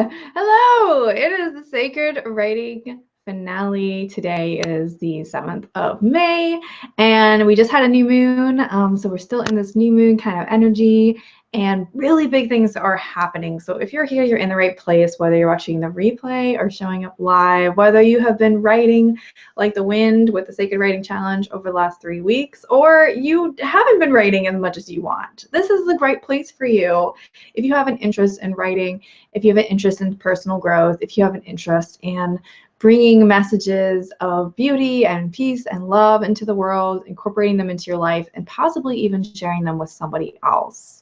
Hello! It is the Sacred Writing finale. Today is the 7th of May, and we just had a new moon, so we're still in this new moon kind of energy, and really big things are happening. So if you're here, you're in the right place, whether you're watching the replay or showing up live, whether you have been writing like the wind with the Sacred Writing Challenge over the last 3 weeks, or you haven't been writing as much as you want. This is the right place for you. If you have an interest in writing, if you have an interest in personal growth, if you have an interest in bringing messages of beauty and peace and love into the world, incorporating them into your life, and possibly even sharing them with somebody else.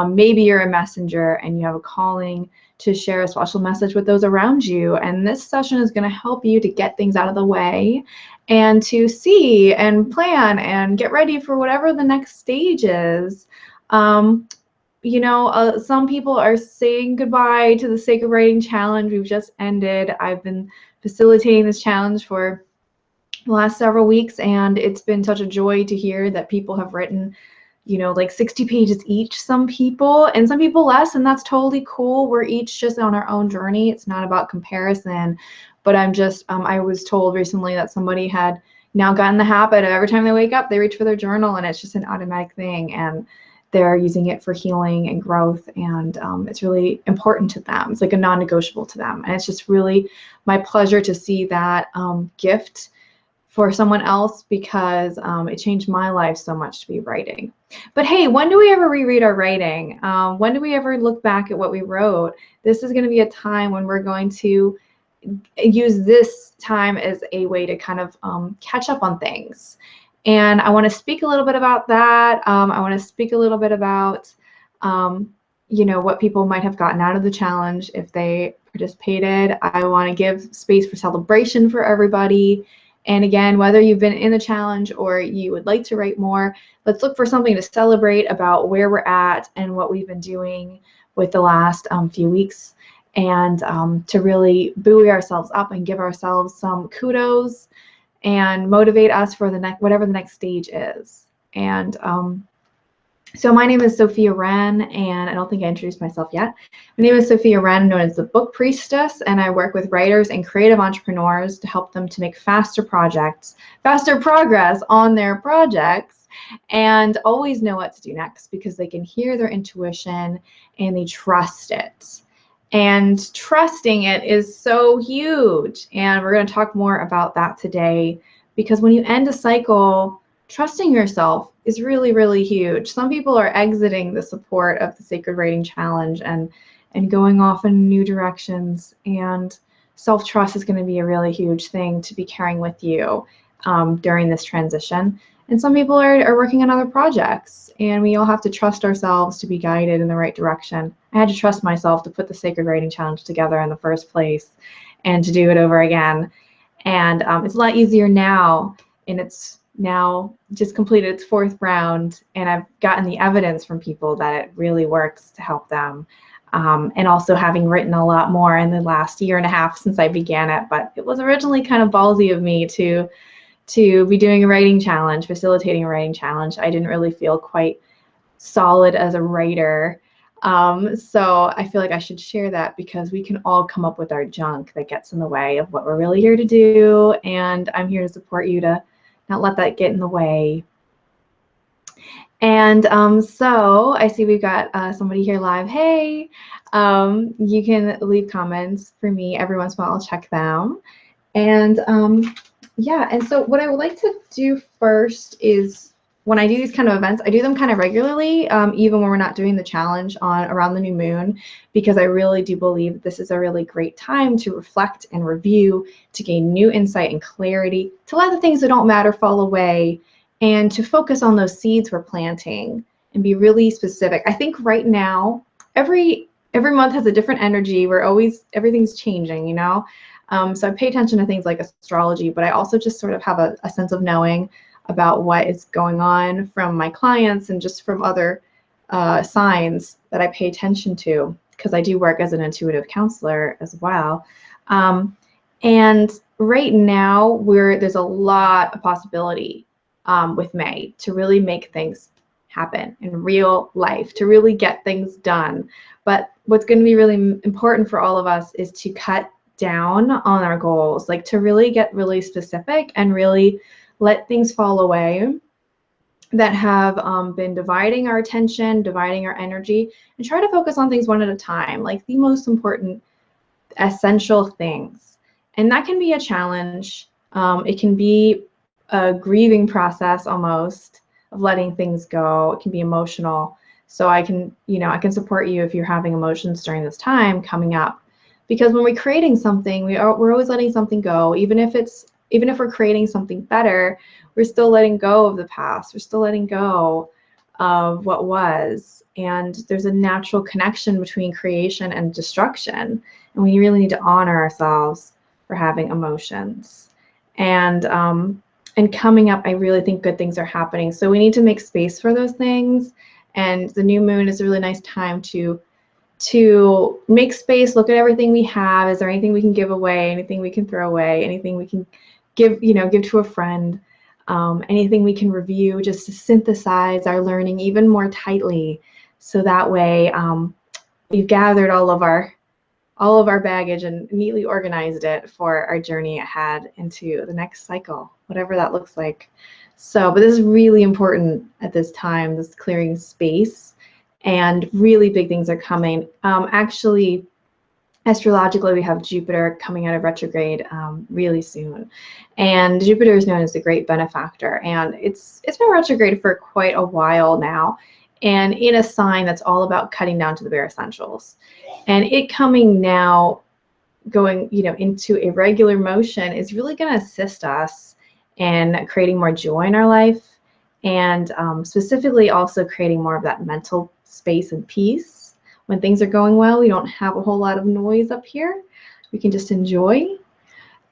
Maybe you're a messenger and you have a calling to share a special message with those around you, and this session is going to help you to get things out of the way and to see and plan and get ready for whatever the next stage is. Some people are saying goodbye to the Sacred Writing Challenge. We've just ended. I've been facilitating this challenge for the last several weeks, and it's been such a joy to hear that people have written, like 60 pages each, some people, and some people less, and that's totally cool. We're each just on our own journey. It's not about comparison, but I was told recently that somebody had now gotten the habit of every time they wake up, they reach for their journal, and it's just an automatic thing, and they're using it for healing and growth, and it's really important to them. It's like a non-negotiable to them, and it's just really my pleasure to see that gift for someone else, because it changed my life so much to be writing. But hey, when do we ever reread our writing? When do we ever look back at what we wrote? This is going to be a time when we're going to use this time as a way to kind of catch up on things. And I want to speak a little bit about that. I want to speak a little bit about, what people might have gotten out of the challenge if they participated. I want to give space for celebration for everybody. And again, whether you've been in the challenge or you would like to write more, let's look for something to celebrate about where we're at and what we've been doing with the last few weeks, and to really buoy ourselves up and give ourselves some kudos and motivate us for whatever the next stage is. And so my name is Sofia Wren, and I don't think I introduced myself yet. My name is Sofia Wren, known as the Book Priestess, and I work with writers and creative entrepreneurs to help them to make faster progress on their projects, and always know what to do next, because they can hear their intuition and they trust it. And trusting it is so huge, and we're going to talk more about that today, because when you end a cycle, trusting yourself is really, really huge. Some people are exiting the support of the Sacred Writing Challenge and going off in new directions, and self-trust is going to be a really huge thing to be carrying with you during this transition. And some people are working on other projects, and we all have to trust ourselves to be guided in the right direction. I had to trust myself to put the Sacred Writing Challenge together in the first place and to do it over again. And it's a lot easier now, and it's now just completed its 4th round, and I've gotten the evidence from people that it really works to help them. And also having written a lot more in the last year and a half since I began it, but it was originally kind of ballsy of me to be doing a writing challenge, facilitating a writing challenge. I didn't really feel quite solid as a writer. So I feel like I should share that, because we can all come up with our junk that gets in the way of what we're really here to do, and I'm here to support you to not let that get in the way. And so I see we've got somebody here live. Hey, you can leave comments for me every once in a while. I'll check them. And yeah, and so what I would like to do first is, when I do these kind of events, I do them kind of regularly, even when we're not doing the challenge around the new moon, because I really do believe that this is a really great time to reflect and review, to gain new insight and clarity, to let the things that don't matter fall away, and to focus on those seeds we're planting and be really specific. I think right now, every month has a different energy. Everything's changing, So I pay attention to things like astrology, but I also just sort of have a sense of knowing about what is going on from my clients and just from other signs that I pay attention to, because I do work as an intuitive counselor as well. And right now, there's a lot of possibility with May to really make things happen in real life, to really get things done. But what's going to be really important for all of us is to cut down on our goals, like to really get really specific and really let things fall away that have been dividing our attention, dividing our energy, and try to focus on things one at a time, like the most important, essential things. And that can be a challenge. It can be a grieving process almost of letting things go. It can be emotional. So I can support you if you're having emotions during this time coming up. Because when we're creating something, we're always letting something go, even if we're creating something better, we're still letting go of the past. We're still letting go of what was. And there's a natural connection between creation and destruction. And we really need to honor ourselves for having emotions. And coming up, I really think good things are happening. So we need to make space for those things. And the new moon is a really nice time to make space, look at everything we have. Is there anything we can give away, anything we can throw away, anything we can give to a friend, anything we can review, just to synthesize our learning even more tightly. So that way we've gathered all of our baggage and neatly organized it for our journey ahead into the next cycle, whatever that looks like. So, but this is really important at this time, this clearing space, and really big things are coming. Actually, astrologically, we have Jupiter coming out of retrograde really soon. And Jupiter is known as the great benefactor, and it's been retrograde for quite a while now, and in a sign that's all about cutting down to the bare essentials. And it coming now, going into a regular motion, is really going to assist us in creating more joy in our life, and specifically also creating more of that mental space and peace. When things are going well, we don't have a whole lot of noise up here. We can just enjoy,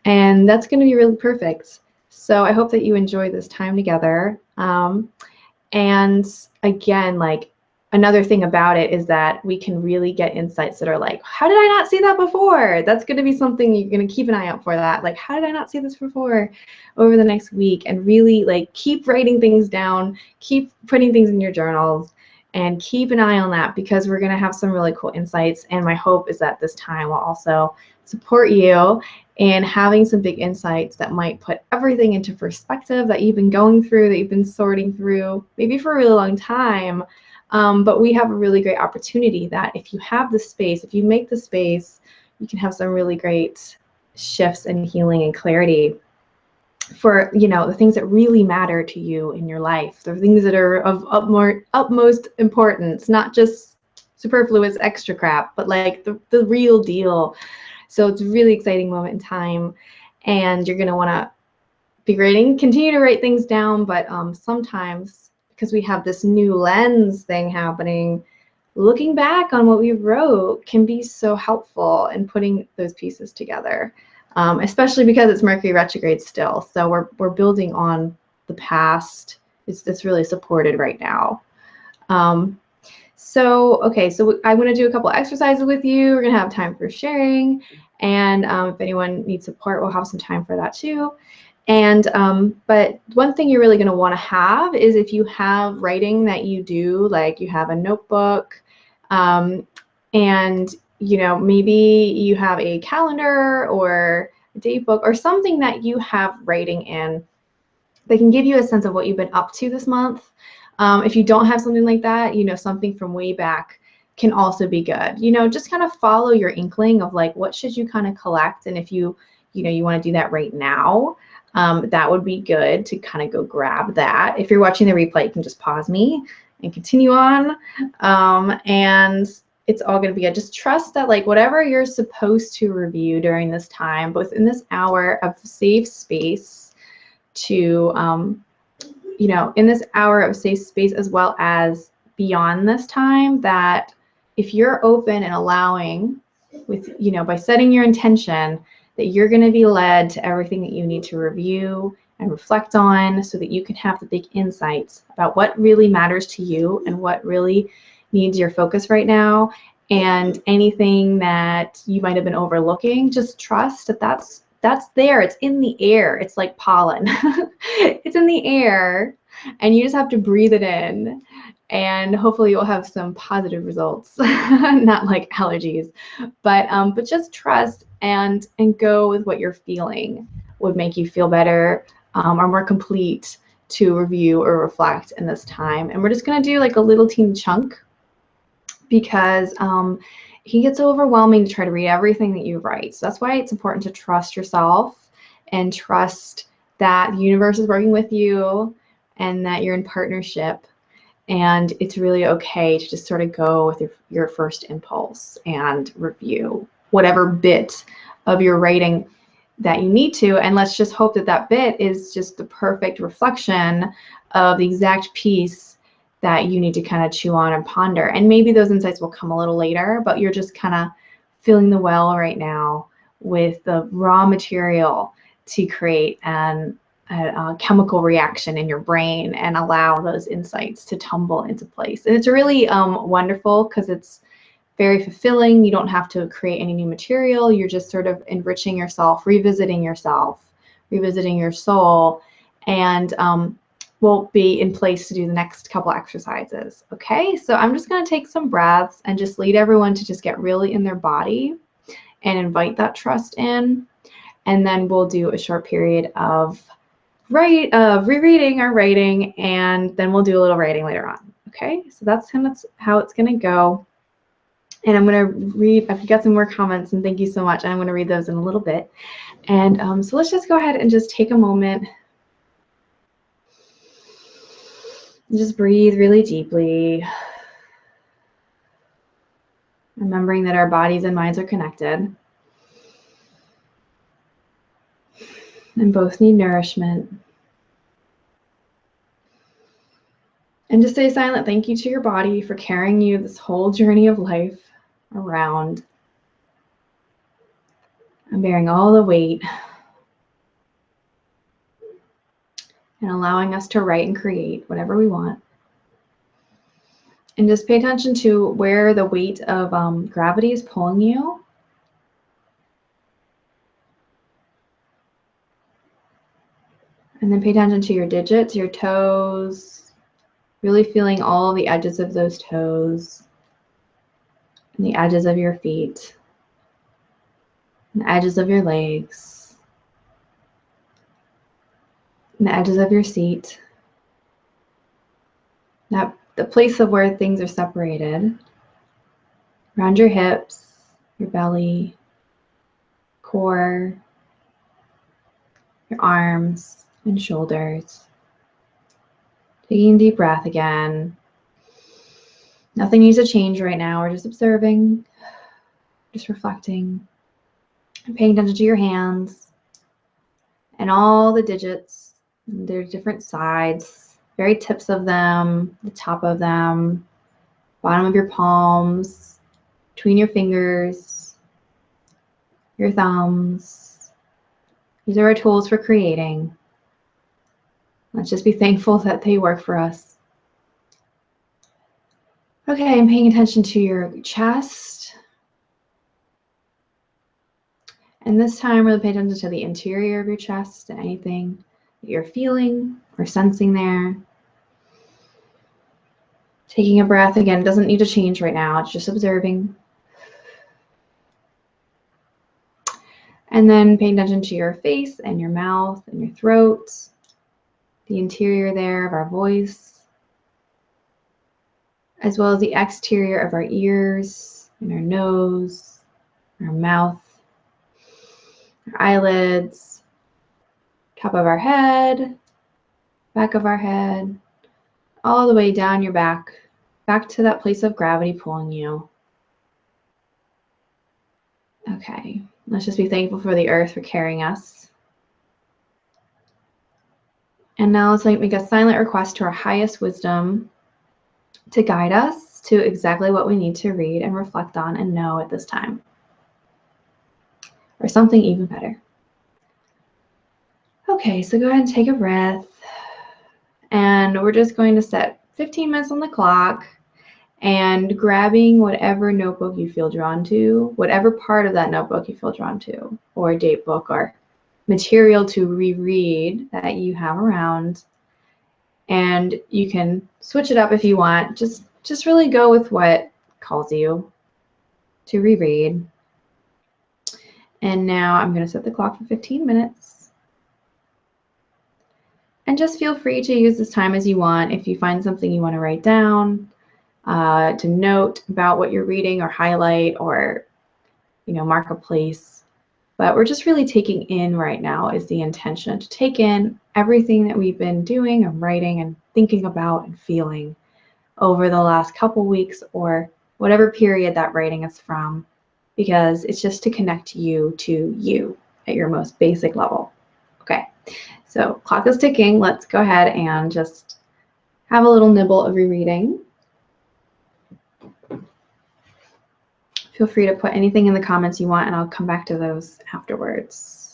and that's going to be really perfect. So I hope that you enjoy this time together. And again, like, another thing about it is that we can really get insights that are like, how did I not see that before? That's going to be something you're going to keep an eye out for, that, like, how did I not see this before, over the next week. And really, like, keep writing things down, keep putting things in your journals, and keep an eye on that, because we're going to have some really cool insights. And my hope is that this time will also support you in having some big insights that might put everything into perspective that you've been going through, that you've been sorting through, maybe for a really long time. But we have a really great opportunity that if you have the space, if you make the space, you can have some really great shifts and healing and clarity for, the things that really matter to you in your life, the things that are of utmost importance, not just superfluous extra crap, but like the real deal. So it's a really exciting moment in time, and you're going to want to be continue to write things down, but sometimes, because we have this new lens thing happening, looking back on what we wrote can be so helpful in putting those pieces together, especially because it's Mercury retrograde still. So we're building on the past. It's really supported right now. So I'm going to do a couple exercises with you. We're going to have time for sharing, and if anyone needs support, we'll have some time for that too. And but one thing you're really going to want to have is, if you have writing that you do, like you have a notebook, and maybe you have a calendar or a date book or something that you have writing in, that can give you a sense of what you've been up to this month. If you don't have something like that, something from way back can also be good. Just kind of follow your inkling of, like, what should you kind of collect, and if you want to do that right now, that would be good to kind of go grab that. If you're watching the replay, you can just pause me and continue on, and it's all going to be good. Just trust that, like, whatever you're supposed to review during this time, both in this hour of safe space to in this hour of safe space, as well as beyond this time, that if you're open and allowing, with by setting your intention, that you're going to be led to everything that you need to review and reflect on, so that you can have the big insights about what really matters to you and what really needs your focus right now. And anything that you might have been overlooking, just trust that that's there. It's in the air. It's like pollen. It's in the air, and you just have to breathe it in and hopefully you'll have some positive results, not like allergies, but just trust and go with what you're feeling would make you feel better, or more complete to review or reflect in this time. And we're just going to do like a little teeny chunk, because it can get so overwhelming to try to read everything that you write. So that's why it's important to trust yourself and trust that the universe is working with you and that you're in partnership. And it's really okay to just sort of go with your first impulse and review whatever bit of your writing that you need to. And let's just hope that that bit is just the perfect reflection of the exact piece that you need to kind of chew on and ponder. And maybe those insights will come a little later, but you're just kind of filling the well right now with the raw material to create a chemical reaction in your brain and allow those insights to tumble into place. And it's really wonderful because it's very fulfilling. You don't have to create any new material. You're just sort of enriching yourself, revisiting your soul, and we'll be in place to do the next couple exercises. Okay, so I'm just going to take some breaths and just lead everyone to just get really in their body and invite that trust in. And then we'll do a short period of rereading our writing, and then we'll do a little writing later on. Okay, so that's how it's going to go. And I'm going to read, I've got some more comments, and thank you so much. And I'm going to read those in a little bit. And so let's just go ahead and just take a moment. Just breathe really deeply. Remembering that our bodies and minds are connected. And both need nourishment. And just stay silent. Thank you to your body for carrying you this whole journey of life around and bearing all the weight and allowing us to write and create whatever we want. And just pay attention to where the weight of gravity is pulling you. And then pay attention to your digits, your toes, really feeling all the edges of those toes and the edges of your feet and the edges of your legs and the edges of your seat. Now, the place of where things are separated, around your hips, your belly, core, your arms and shoulders. Taking a deep breath again. Nothing needs to change right now. We're just observing, just reflecting, and paying attention to your hands and all the digits, their different sides, very tips of them, the top of them, bottom of your palms, between your fingers, your thumbs. These are our tools for creating. Let's just be thankful that they work for us. Okay, I'm paying attention to your chest. And this time, really pay attention to the interior of your chest and anything that you're feeling or sensing there. Taking a breath again, it doesn't need to change right now. It's just observing. And then paying attention to your face and your mouth and your throat, the interior there of our voice, as well as the exterior of our ears and our nose, our mouth, our eyelids, top of our head, back of our head, all the way down your back to that place of gravity pulling you. Okay, let's just be thankful for the earth for carrying us. And now let's make a silent request to our highest wisdom to guide us to exactly what we need to read and reflect on and know at this time. Or something even better. Okay, so go ahead and take a breath. And we're just going to set 15 minutes on the clock and grabbing whatever notebook you feel drawn to, whatever part of that notebook you feel drawn to, or a date book or material to reread that you have around. and you can switch it up if you want. Just really go with what calls you to reread. And now I'm going to set the clock for 15 minutes. And just feel free to use this time as you want. If you find something you want to write down, to note about what you're reading or highlight, or mark a place. But we're just really taking in right now is the intention to take in everything that we've been doing and writing and thinking about and feeling over the last couple weeks, or whatever period that writing is from, because it's just to connect you to you at your most basic level. Okay, so clock is ticking. Let's go ahead and just have a little nibble of rereading. Feel free to put anything in the comments you want, and I'll come back to those afterwards.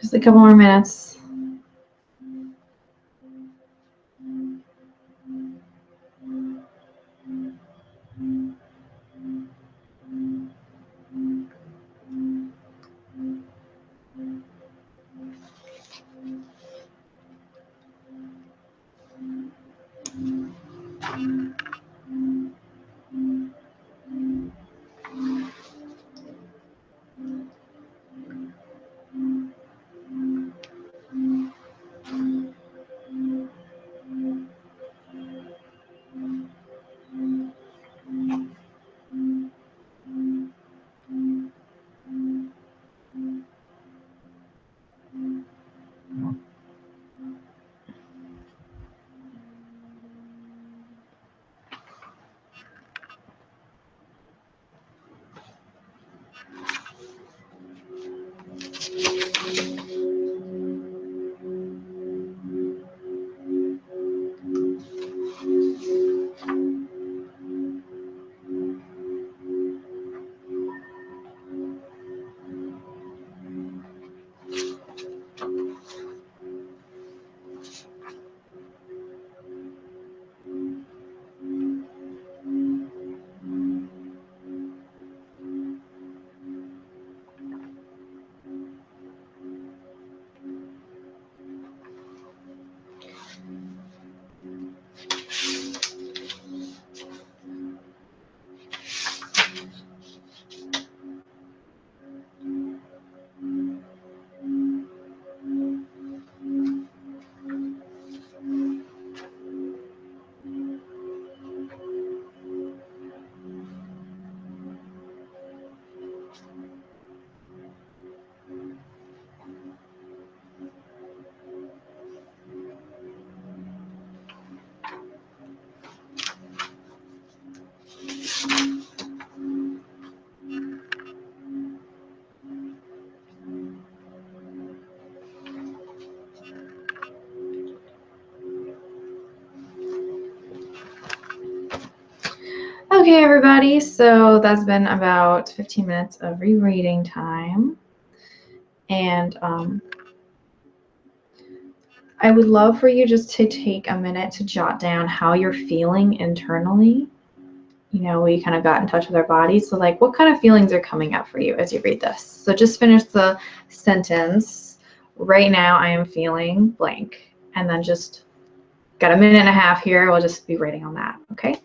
Just a couple more minutes. Okay, everybody, so that's been about 15 minutes of rereading time. And I would love for you just to take a minute to jot down how you're feeling internally. You know, we kind of got in touch with our bodies. So like, what kind of feelings are coming up for you as you read this? So just finish the sentence. Right now I am feeling blank. And then just got a minute and a half here. We'll just be writing on that, okay?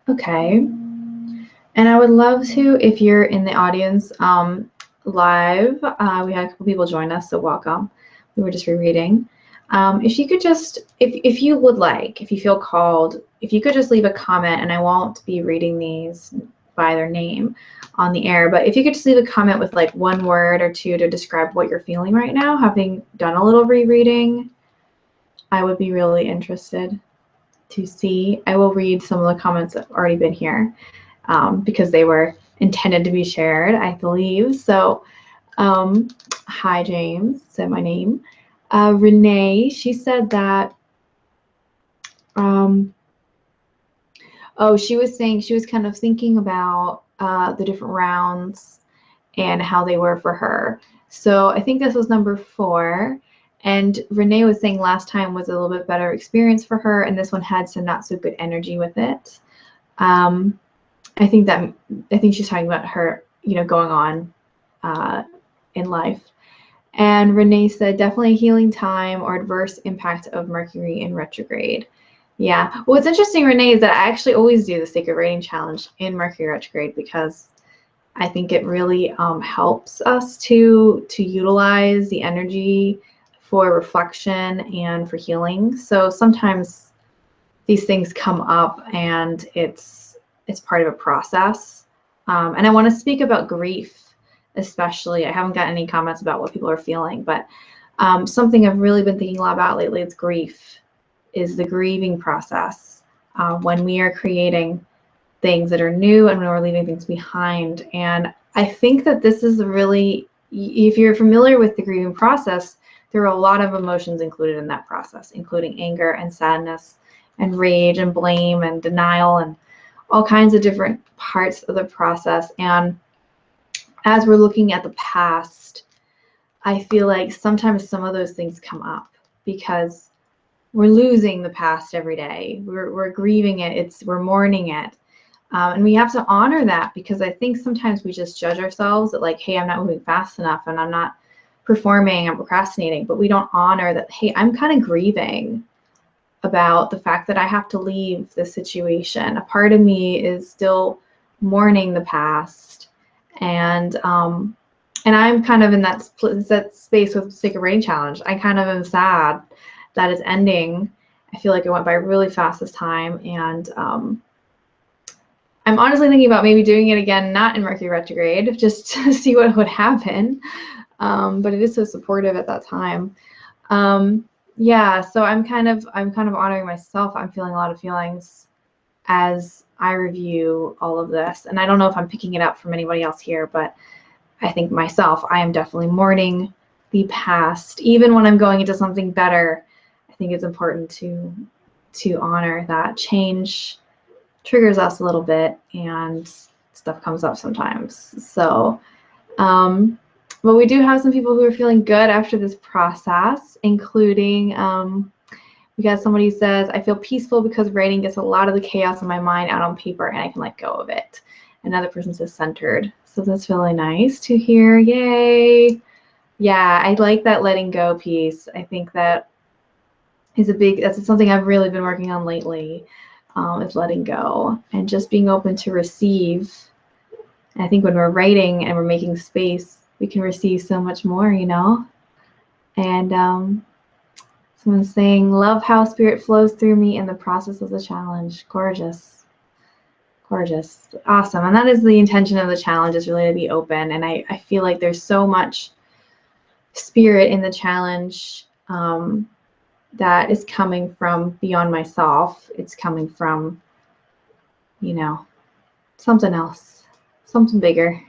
Okay. And I would love to, if you're in the audience live, we had a couple people join us, so welcome. We were just rereading. If you could just, if you would like, if you feel called, if you could just leave a comment, and I won't be reading these by their name on the air. But if you could just leave a comment with like one word or two to describe what you're feeling right now, having done a little rereading, I would be really interested to see. I will read some of the comments that have already been here because they were intended to be shared, I believe. So hi, James, said my name. Renee, she said that, oh, she was saying she was kind of thinking about the different rounds and how they were for her. So I think this was number 4. And Renee was saying last time was a little bit better experience for her, and this one had some not so good energy with it. I think she's talking about her, going on in life. And Renee said definitely healing time or adverse impact of Mercury in retrograde. Yeah. What's interesting, Renee, is that I actually always do the Sacred Writing Challenge in Mercury retrograde because I think it really helps us to utilize the energy for reflection and for healing. So sometimes these things come up and it's part of a process. And I want to speak about grief, especially. I haven't got any comments about what people are feeling, but something I've really been thinking a lot about lately is grief, is the grieving process when we are creating things that are new and when we're leaving things behind. And I think that this is really, if you're familiar with the grieving process, there are a lot of emotions included in that process, including anger and sadness and rage and blame and denial and all kinds of different parts of the process. And as we're looking at the past, I feel like sometimes some of those things come up because we're losing the past every day. We're grieving it. We're mourning it. And we have to honor that, because I think sometimes we just judge ourselves that, like, hey, I'm not moving fast enough and I'm not performing, I'm procrastinating, but we don't honor that, hey, I'm kind of grieving about the fact that I have to leave this situation. A part of me is still mourning the past, and I'm kind of in that space with Sacred Writing Challenge. I kind of am sad that it's ending. I feel like it went by really fast this time, and I'm honestly thinking about maybe doing it again, not in Mercury retrograde, just to see what would happen. But it is so supportive at that time. Yeah, so I'm kind of honoring myself. I'm feeling a lot of feelings as I review all of this, and I don't know if I'm picking it up from anybody else here, but I think myself, I am definitely mourning the past. Even when I'm going into something better, I think it's important to honor that change triggers us a little bit and stuff comes up sometimes. So, but we do have some people who are feeling good after this process, including we got somebody who says, I feel peaceful because writing gets a lot of the chaos in my mind out on paper and I can let go of it. Another person says centered. So that's really nice to hear. Yay. Yeah, I like that letting go piece. I think that is that's something I've really been working on lately, is letting go and just being open to receive. And I think when we're writing and we're making space, we can receive so much more, And someone's saying, love how spirit flows through me in the process of the challenge. Gorgeous. Gorgeous. Awesome. And that is the intention of the challenge, is really to be open. And I feel like there's so much spirit in the challenge that is coming from beyond myself. It's coming from, something else, something bigger.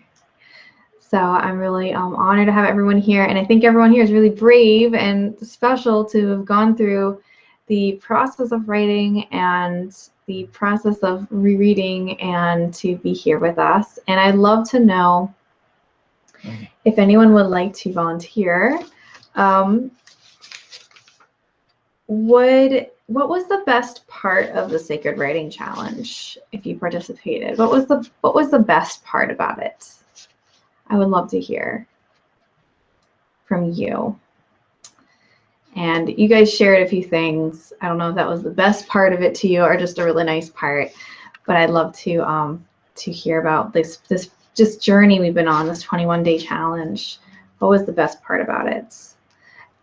So I'm really honored to have everyone here. And I think everyone here is really brave and special to have gone through the process of writing and the process of rereading and to be here with us. And I'd love to know if anyone would like to volunteer. What was the best part of the Sacred Writing Challenge if you participated? What was the best part about it? I would love to hear from you. And you guys shared a few things. I don't know if that was the best part of it to you or just a really nice part, but I'd love to hear about this just journey we've been on, this 21-day challenge. What was the best part about it?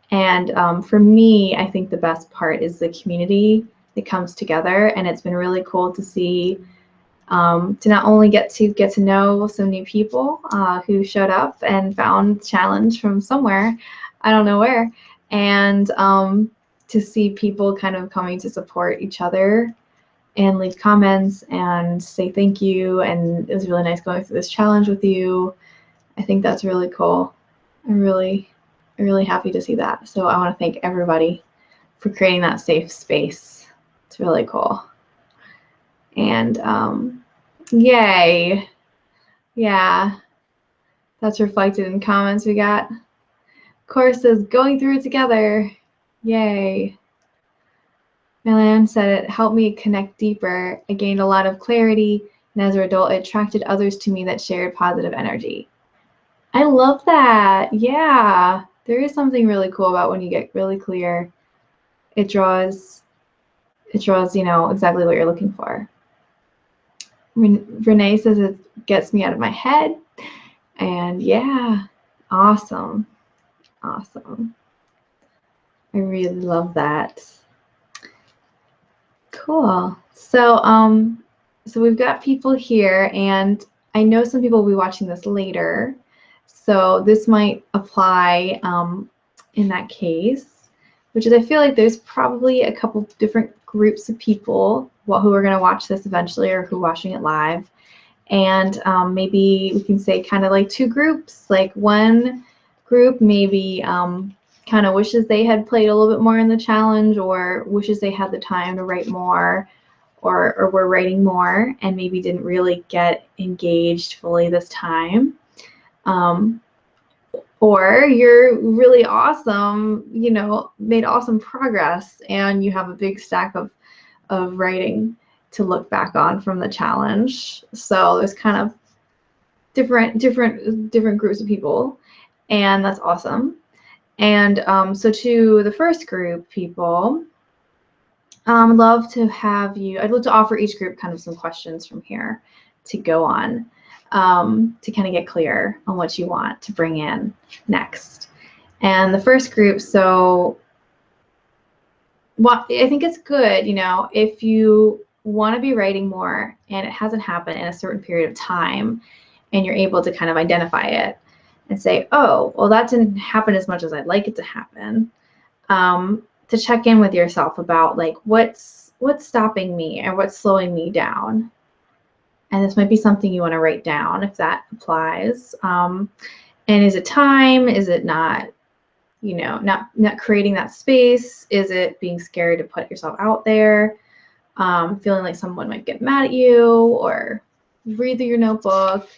And for me, I think the best part is the community that comes together, and it's been really cool to see to not only get to know some new people who showed up and found challenge from somewhere, I don't know where, and to see people kind of coming to support each other and leave comments and say thank you, and it was really nice going through this challenge with you. I think that's really cool. I'm really happy to see that. So I want to thank everybody for creating that safe space. It's really cool. And yay. Yeah, that's reflected in comments we got. Course says going through it together. Yay. Milan said it helped me connect deeper. I gained a lot of clarity, and as a result, it attracted others to me that shared positive energy. I love that. Yeah, there is something really cool about when you get really clear. It draws, you know, exactly what you're looking for. Renee says it gets me out of my head. And yeah, awesome. Awesome. I really love that. Cool. So so we've got people here, and I know some people will be watching this later, so this might apply in that case, which is I feel like there's probably a couple different groups of people who are going to watch this eventually, or who are watching it live, and maybe we can say kind of like two groups. Like one group maybe kind of wishes they had played a little bit more in the challenge, or wishes they had the time to write more, or were writing more and maybe didn't really get engaged fully this time. Or you're really awesome, you know, made awesome progress, and you have a big stack of writing to look back on from the challenge. So there's kind of different groups of people, and that's awesome. And so to the first group people, I'd love to offer each group kind of some questions from here to go on, to kind of get clear on what you want to bring in next. And the first group, so I think it's good, you know, if you want to be writing more and it hasn't happened in a certain period of time, and you're able to kind of identify it and say, oh, well, that didn't happen as much as I'd like it to happen. To check in with yourself about like what's stopping me or what's slowing me down. And this might be something you want to write down if that applies. And is it time? Is it not, you know, not creating that space? Is it being scared to put yourself out there? Feeling like someone might get mad at you, or read through your notebook,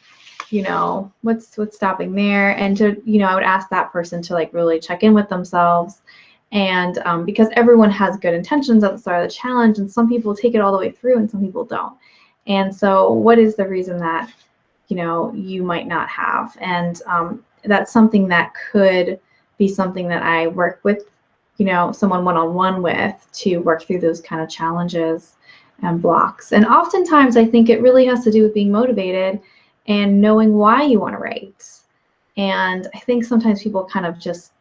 you know, what's stopping there? And to, you know, I would ask that person to like really check in with themselves. And because everyone has good intentions at the start of the challenge, and some people take it all the way through and some people don't. And so what is the reason that, you know, you might not have? And that's something that could be something that I work with, you know, someone one-on-one with, to work through those kind of challenges and blocks. And oftentimes I think it really has to do with being motivated and knowing why you want to write. And I think sometimes people kind of just,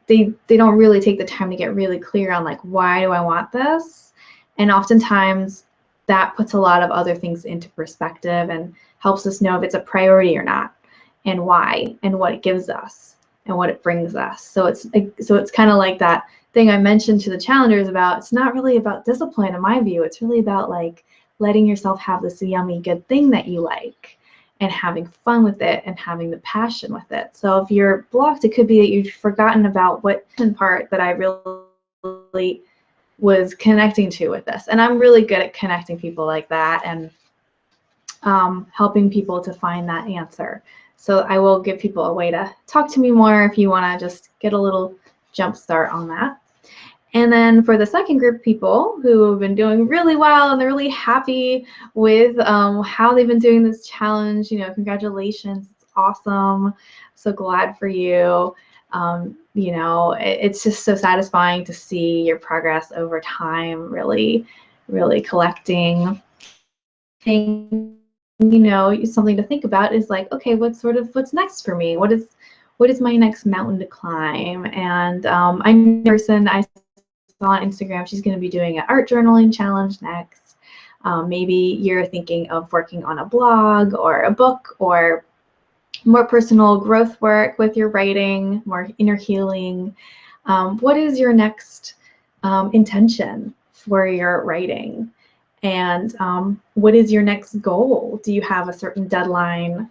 they don't really take the time to get really clear on like, why do I want this? And oftentimes that puts a lot of other things into perspective and helps us know if it's a priority or not, and why, and what it gives us and what it brings us. So it's kind of like that thing I mentioned to the challengers about, it's not really about discipline in my view. It's really about like letting yourself have this yummy good thing that you like, and having fun with it and having the passion with it. So if you're blocked, it could be that you've forgotten about what part that I really was connecting to with this. And I'm really good at connecting people like that, and helping people to find that answer. So I will give people a way to talk to me more if you want to just get a little jump start on that. And then for the second group of people who have been doing really well and they're really happy with how they've been doing this challenge, you know, congratulations, it's awesome. So glad for you. You know, it's just so satisfying to see your progress over time, really collecting. And, you know, something to think about is like, okay, what's next for me? What is my next mountain to climb? And I know a person I saw on Instagram, she's going to be doing an art journaling challenge next. Maybe you're thinking of working on a blog or a book or more personal growth work with your writing, more inner healing. What is your next intention for your writing? And what is your next goal? Do you have a certain deadline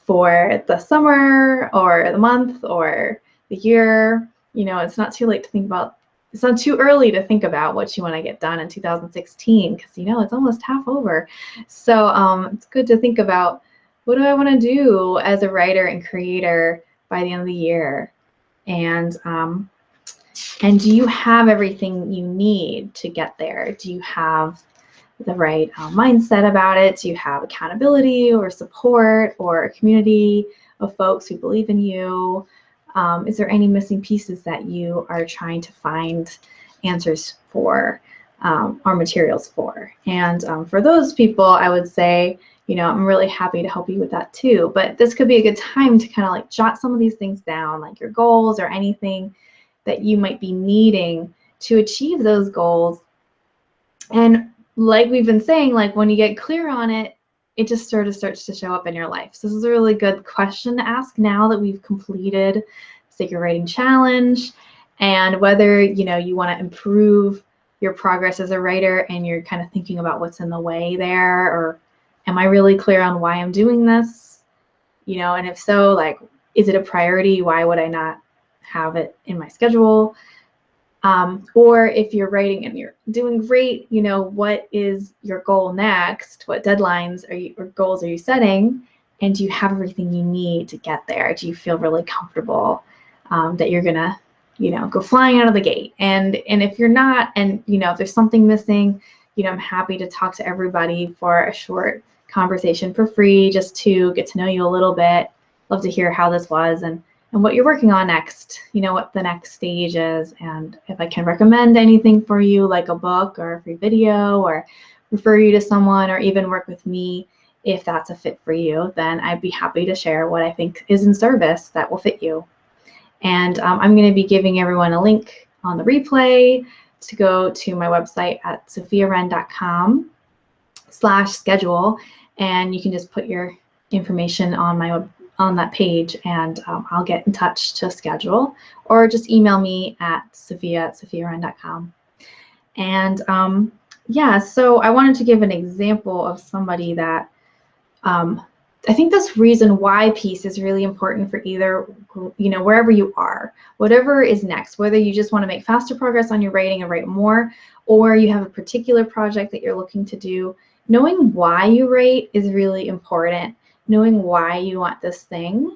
for the summer or the month or the year? You know, it's not too late to think about, it's not too early to think about what you want to get done in 2016, because, you know, it's almost half over. So it's good to think about, what do I want to do as a writer and creator by the end of the year? And do you have everything you need to get there? Do you have the right mindset about it? Do you have accountability or support or a community of folks who believe in you? Is there any missing pieces that you are trying to find answers for or materials for? And for those people, I would say, you know, I'm really happy to help you with that too. But this could be a good time to kind of like jot some of these things down, like your goals or anything that you might be needing to achieve those goals. And like we've been saying, like when you get clear on it, it just sort of starts to show up in your life. So this is a really good question to ask now that we've completed Sacred Writing Challenge, and whether, you know, you want to improve your progress as a writer and you're kind of thinking about what's in the way there, or am I really clear on why I'm doing this? You know, and if so, like, is it a priority? Why would I not have it in my schedule? Or if you're writing and you're doing great, you know, what is your goal next? What deadlines are you, or goals are you setting? And do you have everything you need to get there? Do you feel really comfortable that you're gonna, you know, go flying out of the gate? And if you're not, and you know, if there's something missing, you know, I'm happy to talk to everybody for a short conversation for free, just to get to know you a little bit. Love to hear how this was and what you're working on next, you know, what the next stage is, and if I can recommend anything for you, like a book or a free video, or refer you to someone, or even work with me if that's a fit for you, then I'd be happy to share what I think is in service that will fit you. And I'm going to be giving everyone a link on the replay to go to my website at sofiawren.com/schedule, and you can just put your information on that page, and I'll get in touch to schedule, or just email me at sofia@sofiawren.com. And yeah, so I wanted to give an example of somebody that I think this reason why piece is really important for either, you know, wherever you are, whatever is next, whether you just want to make faster progress on your writing and write more, or you have a particular project that you're looking to do. Knowing why you write is really important. Knowing why you want this thing.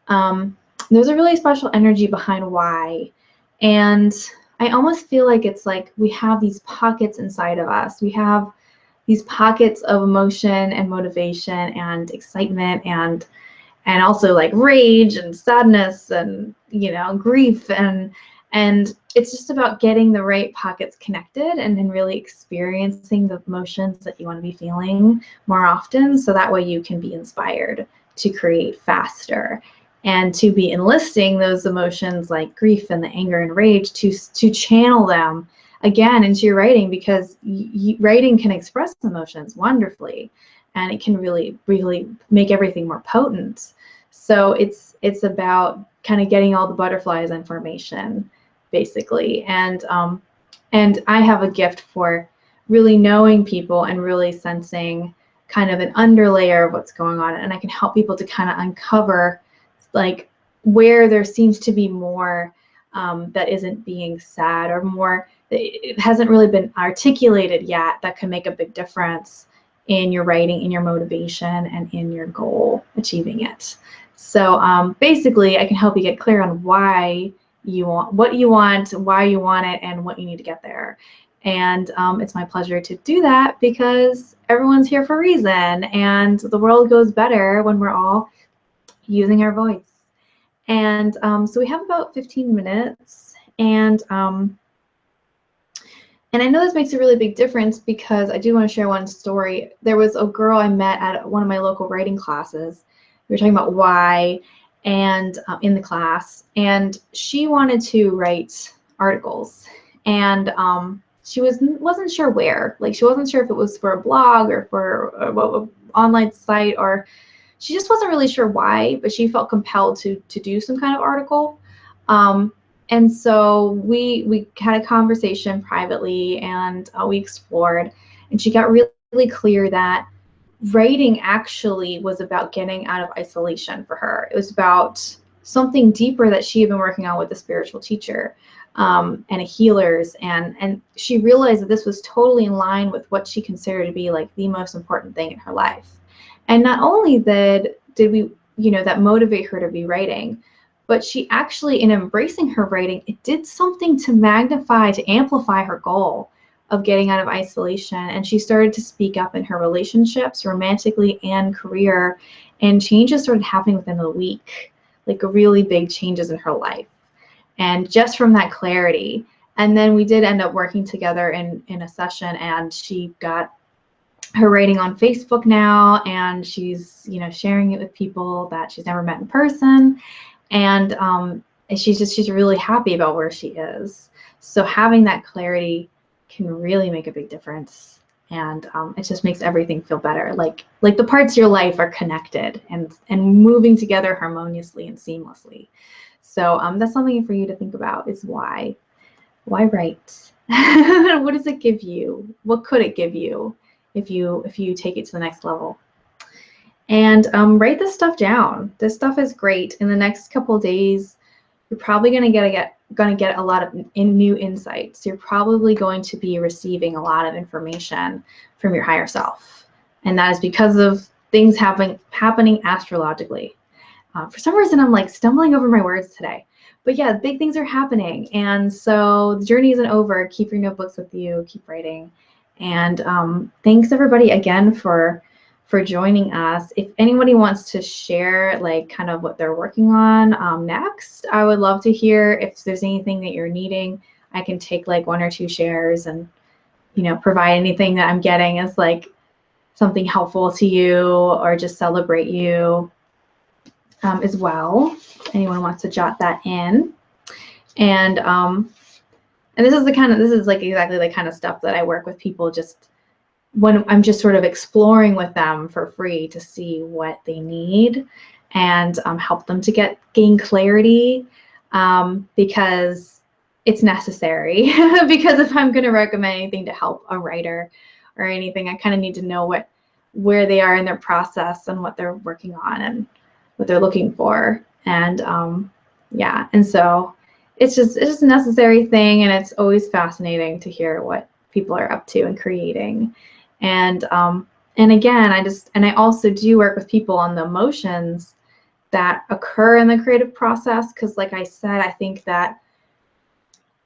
There's a really special energy behind why. And I almost feel like it's like we have these pockets inside of us. We have these pockets of emotion and motivation and excitement and also like rage and sadness and, you know, grief, and it's just about getting the right pockets connected and then really experiencing the emotions that you want to be feeling more often, so that way you can be inspired to create faster and to be enlisting those emotions like grief and the anger and rage to channel them again into your writing, because writing can express emotions wonderfully, and it can really make everything more potent. So it's about kind of getting all the butterflies in formation, basically. And I have a gift for really knowing people and really sensing kind of an underlayer of what's going on, and I can help people to kind of uncover like where there seems to be more that isn't being said, or more it hasn't really been articulated yet, that can make a big difference in your writing, in your motivation, and in your goal, achieving it. So basically, I can help you get clear on why you want, what you want, why you want it, and what you need to get there. And it's my pleasure to do that, because everyone's here for a reason, and the world goes better when we're all using our voice. And so we have about 15 minutes, and I know this makes a really big difference, because I do want to share one story. There was a girl I met at one of my local writing classes. We were talking about why, and in the class, and she wanted to write articles, and wasn't sure where. Like, she wasn't sure if it was for a blog or for an online site, or she just wasn't really sure why, but she felt compelled to do some kind of article. And so we had a conversation privately, and we explored, and she got really clear that writing actually was about getting out of isolation for her. It was about something deeper that she had been working on with a spiritual teacher and a healers, and she realized that this was totally in line with what she considered to be like the most important thing in her life. And not only did we, that motivate her to be writing, but she actually, in embracing her writing, it did something to magnify, to amplify her goal of getting out of isolation. And she started to speak up in her relationships, romantically and career, and changes started happening within a week, like really big changes in her life. And just from that clarity. And then we did end up working together in a session, and she got her writing on Facebook now, and she's, sharing it with people that she's never met in person. And she's really happy about where she is. So having that clarity can really make a big difference, and it just makes everything feel better. Like the parts of your life are connected and moving together harmoniously and seamlessly. So that's something for you to think about, is why write? What does it give you? What could it give you if you take it to the next level? And write this stuff down. This stuff is great. In the next couple of days, you're probably going to get a lot of new insights. You're probably going to be receiving a lot of information from your higher self, and that is because of things happening astrologically. For some reason, I'm like stumbling over my words today. But yeah, big things are happening. And so the journey isn't over. Keep your notebooks with you. Keep writing. And thanks, everybody, again for joining us. If anybody wants to share like kind of what they're working on next, I would love to hear. If there's anything that you're needing, I can take like 1 or 2 shares and, provide anything that I'm getting as like something helpful to you, or just celebrate you as well. If anyone wants to jot that in. And this is like exactly the kind of stuff that I work with people just when I'm just sort of exploring with them for free to see what they need, and help them to gain clarity, because it's necessary. Because if I'm going to recommend anything to help a writer or anything, I kind of need to know where they are in their process and what they're working on and what they're looking for. And yeah, and so it's just a necessary thing, and it's always fascinating to hear what people are up to and creating. And again, I also do work with people on the emotions that occur in the creative process, because like I said, I think that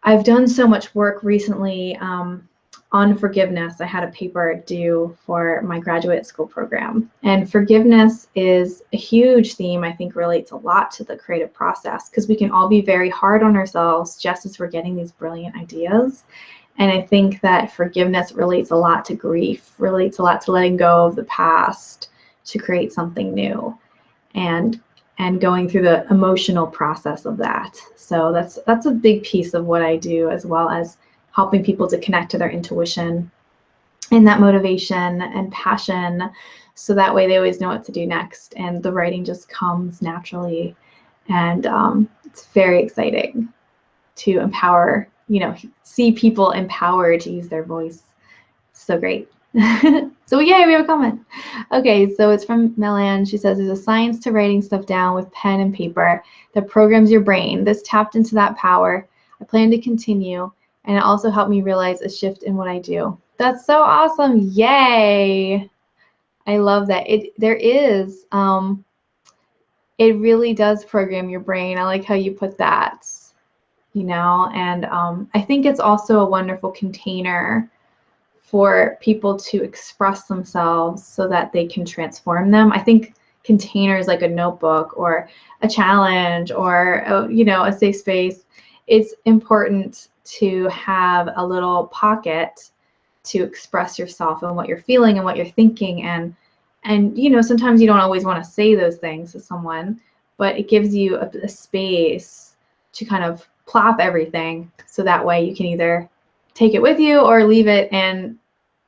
I've done so much work recently on forgiveness. I had a paper due for my graduate school program, and forgiveness is a huge theme. I think relates a lot to the creative process, because we can all be very hard on ourselves just as we're getting these brilliant ideas. And I think that forgiveness relates a lot to grief, relates a lot to letting go of the past to create something new, and going through the emotional process of that. So that's a big piece of what I do, as well as helping people to connect to their intuition and that motivation and passion, so that way they always know what to do next, and the writing just comes naturally. And it's very exciting to empower, see people empowered to use their voice. So great. So yay, we have a comment. Okay, so it's from Melan. She says, there's a science to writing stuff down with pen and paper that programs your brain. This tapped into that power. I plan to continue, and it also helped me realize a shift in what I do. That's so awesome. Yay. I love that. There is, it really does program your brain. I like how you put that, and I think it's also a wonderful container for people to express themselves so that they can transform them. I think containers like a notebook or a challenge or, a safe space, it's important to have a little pocket to express yourself and what you're feeling and what you're thinking. And sometimes you don't always want to say those things to someone, but it gives you a space to kind of plop everything, so that way you can either take it with you or leave it and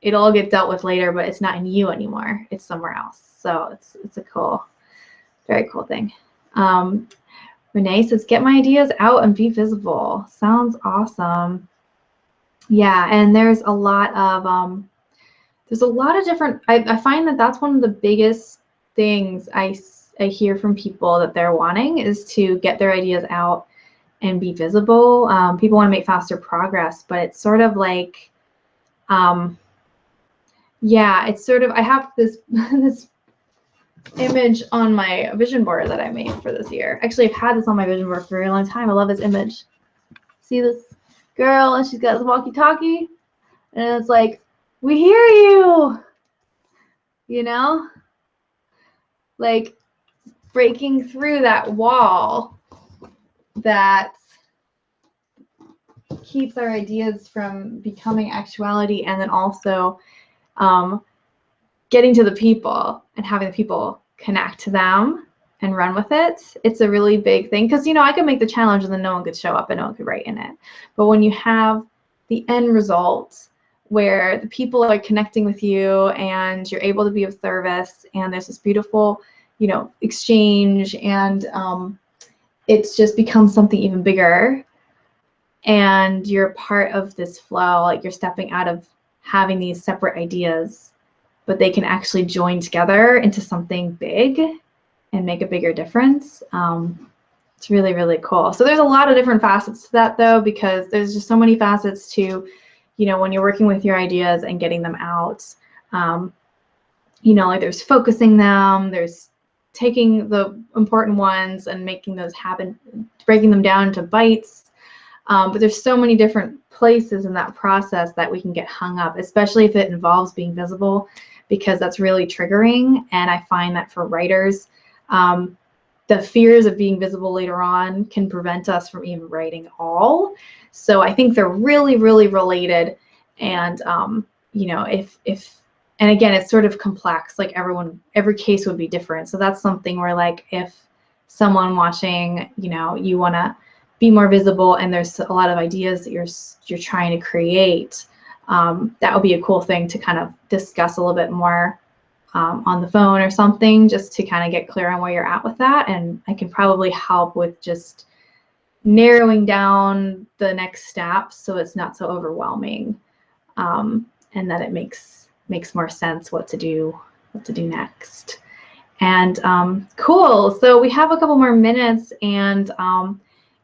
it'll all get dealt with later, but it's not in you anymore. It's somewhere else. So it's a cool, very cool thing. Renee says, get my ideas out and be visible. Sounds awesome. Yeah, and there's a lot of different, I find that that's one of the biggest things I hear from people that they're wanting is to get their ideas out and be visible. People want to make faster progress, but it's sort of like, yeah, it's sort of, I have this this image on my vision board that I made for this year. Actually, I've had this on my vision board for a very long time. I love this image. See this girl, and she's got this walkie-talkie, and it's like, we hear you, you know? Like breaking through that wall that keeps our ideas from becoming actuality, and then also getting to the people and having the people connect to them and run with it. It's a really big thing because, you know, I could make the challenge and then no one could show up and no one could write in it. But when you have the end result where the people are connecting with you and you're able to be of service and there's this beautiful, you know, exchange, and it's just become something even bigger, and you're part of this flow, like you're stepping out of having these separate ideas, but they can actually join together into something big and make a bigger difference. It's really, really cool. So there's a lot of different facets to that, though, because there's just so many facets to, you know, when you're working with your ideas and getting them out. You know, like there's focusing them, there's taking the important ones and making those happen, breaking them down into bites. But there's so many different places in that process that we can get hung up, especially if it involves being visible, because that's really triggering. And I find that for writers, the fears of being visible later on can prevent us from even writing at all. So I think they're really, really related. And, you know, and again, it's sort of complex, like every case would be different. So that's something where, like, if someone watching, you know, you want to be more visible and there's a lot of ideas that you're trying to create, that would be a cool thing to kind of discuss a little bit more on the phone or something, just to kind of get clear on where you're at with that. And I can probably help with just narrowing down the next steps so it's not so overwhelming, and that it makes more sense what to do next. And cool. So we have a couple more minutes, and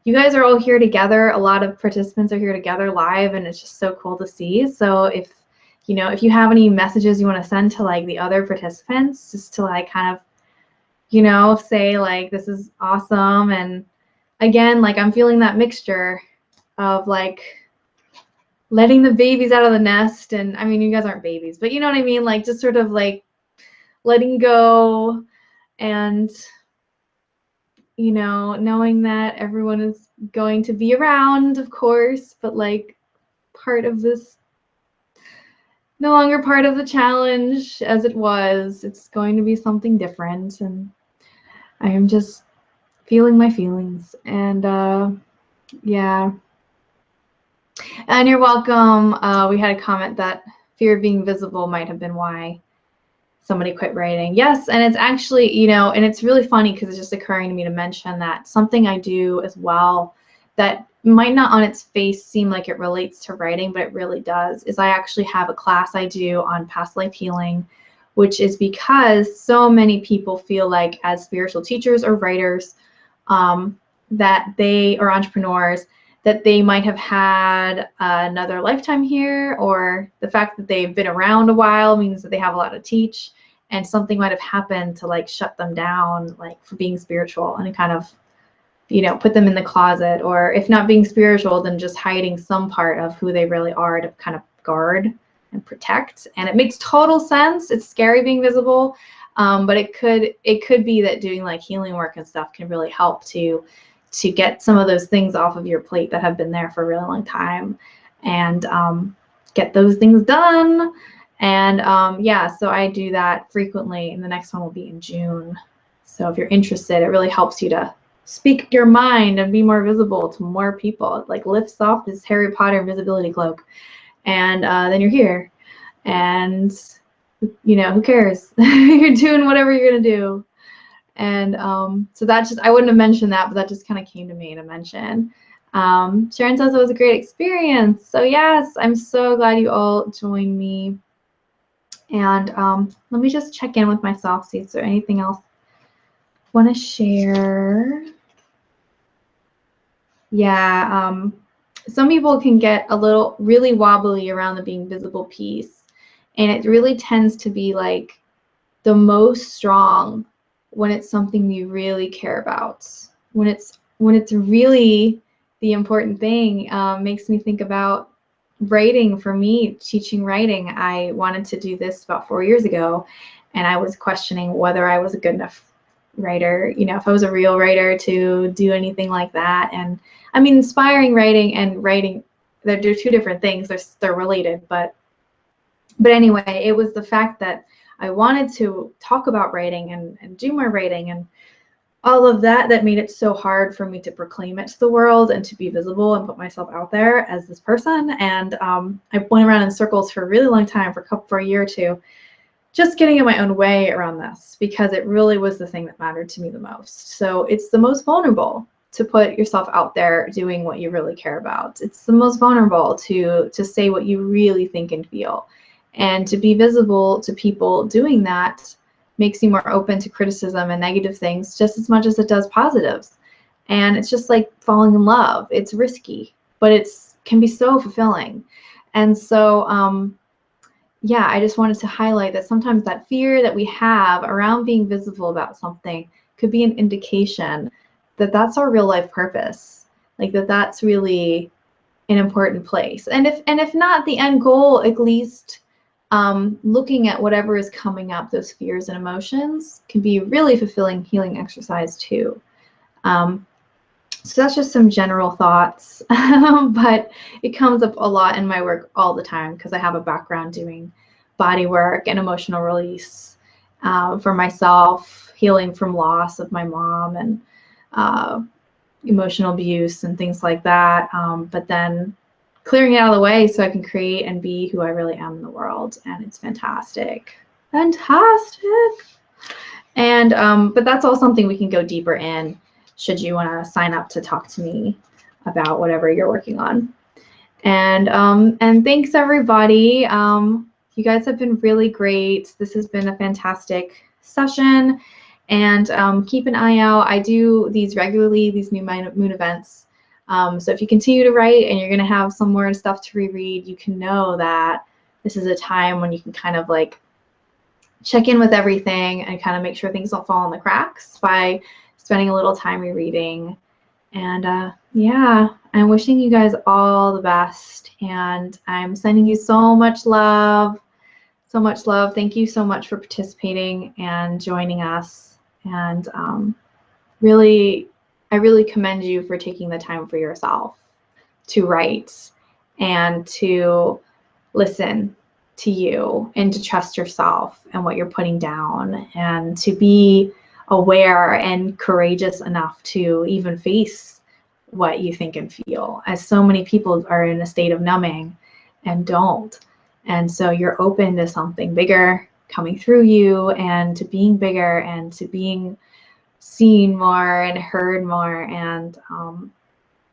you guys are all here together. A lot of participants are here together live, and it's just so cool to see. So if you have any messages you want to send to like the other participants, just to like kind of, you know, say like, this is awesome. And again, like I'm feeling that mixture of like letting the babies out of the nest. And I mean, you guys aren't babies, but you know what I mean? Like just sort of like letting go, and, you know, knowing that everyone is going to be around, of course, but like part of this, no longer part of the challenge as it was. It's going to be something different, and I am just feeling my feelings. And yeah. And you're welcome. We had a comment that fear of being visible might have been why somebody quit writing. Yes, and it's actually, you know, and it's really funny because it's just occurring to me to mention that something I do as well that might not on its face seem like it relates to writing, but it really does, is I actually have a class I do on past life healing, which is because so many people feel like as spiritual teachers or writers, that they, or entrepreneurs, that they might have had another lifetime here, or the fact that they've been around a while means that they have a lot to teach, and something might have happened to like shut them down, like for being spiritual, and kind of, you know, put them in the closet, or if not being spiritual, then just hiding some part of who they really are to kind of guard and protect. And it makes total sense. It's scary being visible, but it could be that doing like healing work and stuff can really help to get some of those things off of your plate that have been there for a really long time, and get those things done. And yeah, so I do that frequently, and the next one will be in June. So if you're interested, it really helps you to speak your mind and be more visible to more people. It like lifts off this Harry Potter invisibility cloak, and then you're here, and you know, who cares? You're doing whatever you're gonna do. And so that just, I wouldn't have mentioned that, but that just kind of came to me to mention. Sharon says it was a great experience. So yes, I'm so glad you all joined me. And let me just check in with myself, see if there's anything else I want to share. Yeah, some people can get a little really wobbly around the being visible piece. And it really tends to be like the most strong when it's something you really care about. When it's really the important thing. Makes me think about writing. For me, teaching writing, I wanted to do this about 4 years ago, and I was questioning whether I was a good enough writer, you know, if I was a real writer to do anything like that. And I mean, inspiring writing and writing, they're two different things. They're related, but anyway, it was the fact that I wanted to talk about writing and do more writing and all of that that made it so hard for me to proclaim it to the world and to be visible and put myself out there as this person. And I went around in circles for a really long time, for a year or two, just getting in my own way around this, because it really was the thing that mattered to me the most. So it's the most vulnerable to put yourself out there doing what you really care about. It's the most vulnerable to say what you really think and feel. And to be visible to people doing that makes you more open to criticism and negative things just as much as it does positives. And it's just like falling in love. It's risky, but it's can be so fulfilling. And so yeah, I just wanted to highlight that sometimes that fear that we have around being visible about something could be an indication that that's our real life purpose, like that's really an important place. And if not the end goal, at least looking at whatever is coming up, those fears and emotions, can be really fulfilling healing exercise too. So that's just some general thoughts, but it comes up a lot in my work all the time because I have a background doing body work and emotional release for myself, healing from loss of my mom and emotional abuse and things like that. But then clearing it out of the way so I can create and be who I really am in the world. And it's fantastic. Fantastic. And but that's all something we can go deeper in should you want to sign up to talk to me about whatever you're working on. And thanks everybody. You guys have been really great. This has been a fantastic session. And keep an eye out. I do these regularly, these new moon events. So if you continue to write and you're going to have some more stuff to reread, you can know that this is a time when you can kind of like check in with everything and kind of make sure things don't fall in the cracks by spending a little time rereading. And yeah, I'm wishing you guys all the best. And I'm sending you so much love. So much love. Thank you so much for participating and joining us. And I really commend you for taking the time for yourself to write and to listen to you and to trust yourself and what you're putting down and to be aware and courageous enough to even face what you think and feel, as so many people are in a state of numbing and don't. And so you're open to something bigger coming through you and to being bigger and to being seen more and heard more and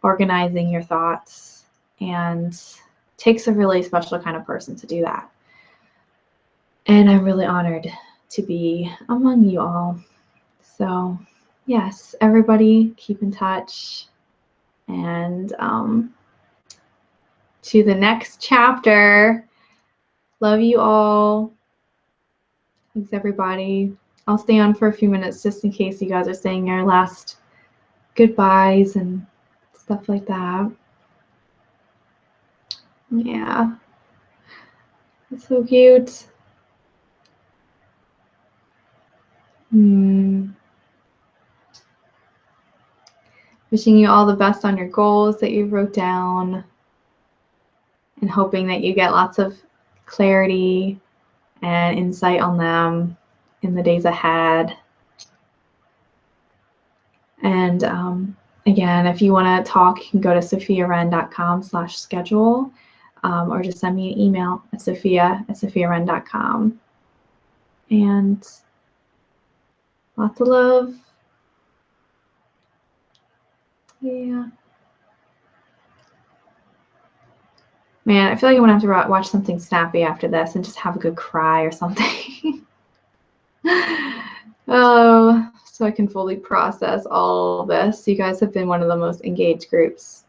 organizing your thoughts. And it takes a really special kind of person to do that. And I'm really honored to be among you all. So yes, everybody keep in touch. And to the next chapter. Love you all. Thanks, everybody. I'll stay on for a few minutes just in case you guys are saying your last goodbyes and stuff like that. Yeah. It's so cute. Wishing you all the best on your goals that you wrote down and hoping that you get lots of clarity and insight on them in the days ahead. And again, if you want to talk, you can go to sofiawren.com/schedule, or just send me an email at sophia@sofiawren.com. And lots of love. Yeah. Man, I feel like I'm going to have to watch something snappy after this and just have a good cry or something. Oh, so I can fully process all this. You guys have been one of the most engaged groups.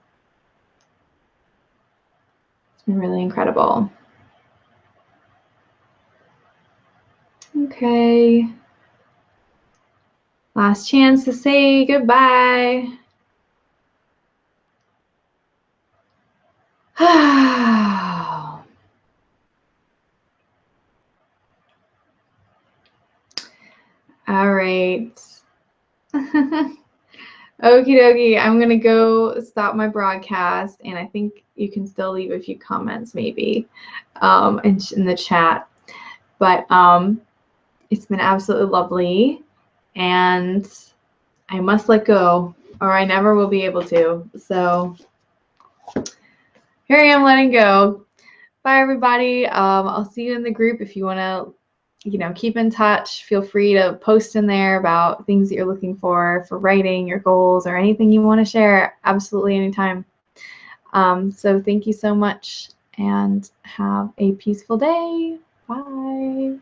It's been really incredible. Okay. Last chance to say goodbye. All right. Okie dokie. I'm going to go stop my broadcast, and I think you can still leave a few comments maybe in the chat. But it's been absolutely lovely, and I must let go or I never will be able to. So here I am letting go. Bye, everybody. I'll see you in the group if you want to, keep in touch. Feel free to post in there about things that you're looking for writing, your goals, or anything you want to share. Absolutely anytime. So thank you so much, and have a peaceful day. Bye.